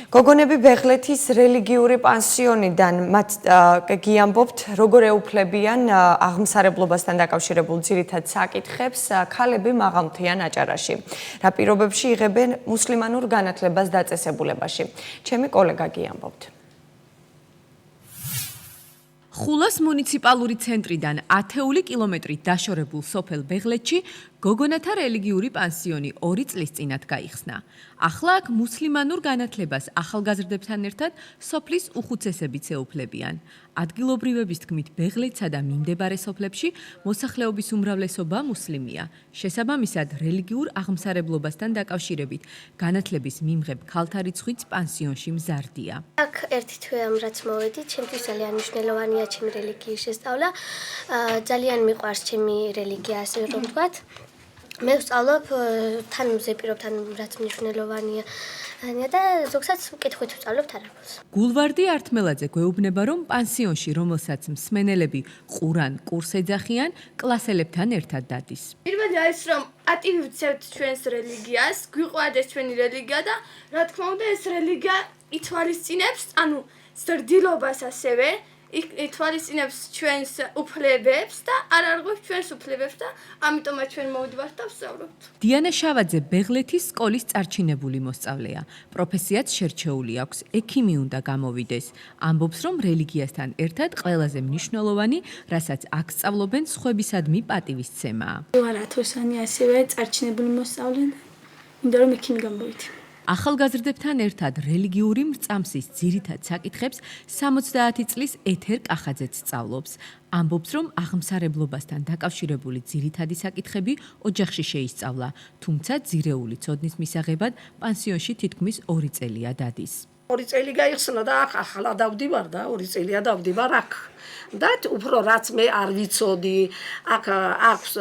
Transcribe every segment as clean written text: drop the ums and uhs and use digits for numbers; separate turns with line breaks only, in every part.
გოგონები ბეღლეთის რელიგიური პანსიონიდან მათ გიამბობთ, როგორ ეუფლებიან აღმსარებლობასთან დაკავშირებულ ძირითად საკითხებს ქალები მაღალმთიან აჭარაში. რა პირობებში იღებენ მუსლიმანურ განათლებას დაწესებულებაში. ჩემი კოლეგა გიამბობთ.
ხულას მუნიციპალური ცენტრიდან 10 კილომეტრით დაშორებულ სოფელ ბეღლეთში გოგონათა რელიგიური პანსიონი 2 წლის წინათ გაიხსნა. ახლა აქ მუსლიმანურ განათლებას ახალგაზრდებთან ერთად სოფლის უხუცესებიც ეუფლებიან. ადგილობრივების თქმით, ბეღლეთსა და მიმდებარე სოფლებში მოსახლეობის უმრავლესობა მუსლიმია. შესაბამისად, რელიგიურ აღმსარებლობასთან დაკავშირებით განათლების მიმღებ ქალთა რიცხვიც პანსიონში მზარდია.
აქ ერთი თვე ამ რაც მოვედი, ჩემთვის ძალიან მნიშვნელოვანია ჩემი რელიგიის შესწავლა. ძალიან მიყვარს ჩემი რელიგია, ასე რომ ვთქვათ. მე ვსწავლობ თან ვზეპირობ თან რაც მნიშვნელოვანია და ზოგადად მკითხვით ვსწავლობ არაბულს.
გულვარდი ართმელაძე გვეუბნება, რომ პანსიონში, რომელსაც მსმენელები ყურან კურს ეძახიან, კლასელებთან ერთად დადის.
პირველი არის რომ პატივი ვცევთ ჩვენს რელიგიას, გვიყვარდეს ჩვენი რელიგია და რა თქმა უნდა ეს რელიგია ითვალისწინებს, ანუ სრდილობას ასევე ითვალისწინებს ჩვენს უფლებებს და არ არღვევს ჩვენს უფლებებს და ამიტომაც ჩვენ მოვდივართ და ვსწავლობთ.
დიანა შავაძე ბეღლეთის სკოლის წარჩინებული მოსწავლეა. პროფესიაც შერჩეული აქვს, ექიმი უნდა გამოვიდეს. ამბობს, რომ რელიგიასთან ერთად ყველაზე მნიშვნელოვანი, რასაც აქ სწავლობენ, სხვებისადმი პატივისცემაა.
ვარ ათოსანი ასევე წარჩინებული მოსწავლე, მინდა რომ ექიმი გამოვიდე.
ახალგაზრდებთან ერთად რელიგიური მრწამსის ძირითად საკითხებს 70 წლის ეთერ კახაძეც სწავლობს. ამბობს, რომ აღმსარებლობასთან დაკავშირებული ძირითადი საკითხები ოჯახში შეისწავლა, თუმცა ძირეული ცოდნის მისაღებად პანსიონში თითქმის 2 წელია დადის.
2 წელი გაიხსნა და ახლა დავდივარ და 2 წელია დავდივარ აქ. და უფრო რაც მე არ ვიცოდი, აქ აქვს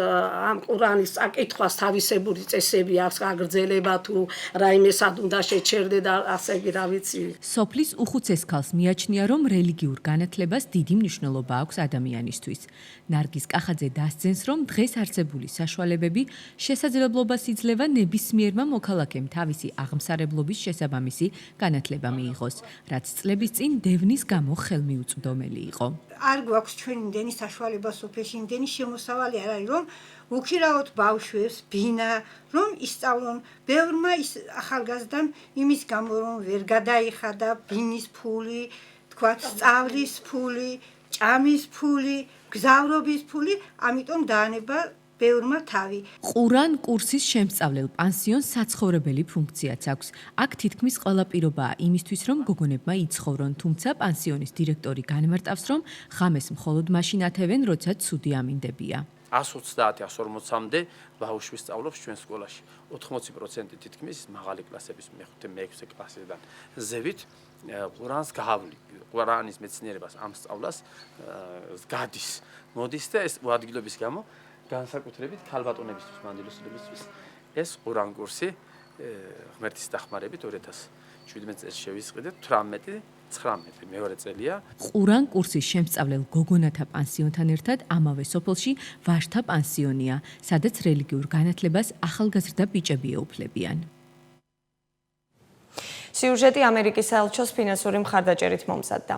ამ ყურანის საკითხვას თავისებური წესები აქვს, აგრძელება თუ რაიმესად უნდა შეჩერდე და ასე იგი რა ვიცი.
სოფლის უხუცეს ქალს მიაჩნია, რომ რელიგიურ განათლებას დიდი მნიშვნელობა აქვს ადამიანისთვის. ნარგიზ კახაძე დასძენს, რომ დღეს არსებული საშუალებები შესაძლებლობას იძლევა ნებისმიერმა მოქალაქემ თავისი აღმსარებლობის შესაბამისი განათლება მიიღოს, რაც წლების წინ დევნის გამო ხელმიუწვდომელი იყო.
არ გვაქვს ჩვენ იმდენი საშუალება სოფელში, იმდენი შემოსავალი არ არის, რომ უქირავოთ ბავშვებს, ბინა, რომ ისწავლონ. ბევრმა ის ახალგაზრდამ იმის გამო, რომ ვერ გადაიხადა ბინის ფული, თქვათ, სწავლის ფული, ჭამის ფული, გზავრობის ფული, ამიტომ დაანება ბევრმა თავი.
ყურან კურსის შემსწავლელ პანსიონს საცხოვრებელი ფუნქციაც აქვს. აქ თითქმის ყველა პირობაა იმისთვის, რომ გოგონებმა იცხოვრონ, თუმცა პანსიონის დირექტორი განმარტავს, რომ ღამეს მხოლოდ მაშინ ათევენ, როცა ცუდი ამინდებია.
130-140-მდე ბავშვი სწავლობს ჩვენ სკოლაში. 80% თითქმის მაღალი კლასების მე-5-6 კლასიდან ზევით ყურანს გაავლი. ყურანის მეცნიერებას ამ სწავლას გადის. მოდის და ეს ადგილობის გამო განსაკუთრებით ქალბატონებისთვის, მანდილოსებისთვის ეს ყურან კურსი ღმერთის დახმარებით 2017 წელს შევისყიდეთ 18-19 მეორე წელია.
ყურან კურსის შემსწავლელ გოგონათა პანსიონთან ერთად ამავე სოფელში ვაჟთა პანსიონია, სადაც რელიგიურ განათლებას ახალგაზრდა ბიჭები ეუფლებიან.
სიუჟეტი ამერიკის საელჩოს ფინანსური მხარდაჭერით მომზადდა.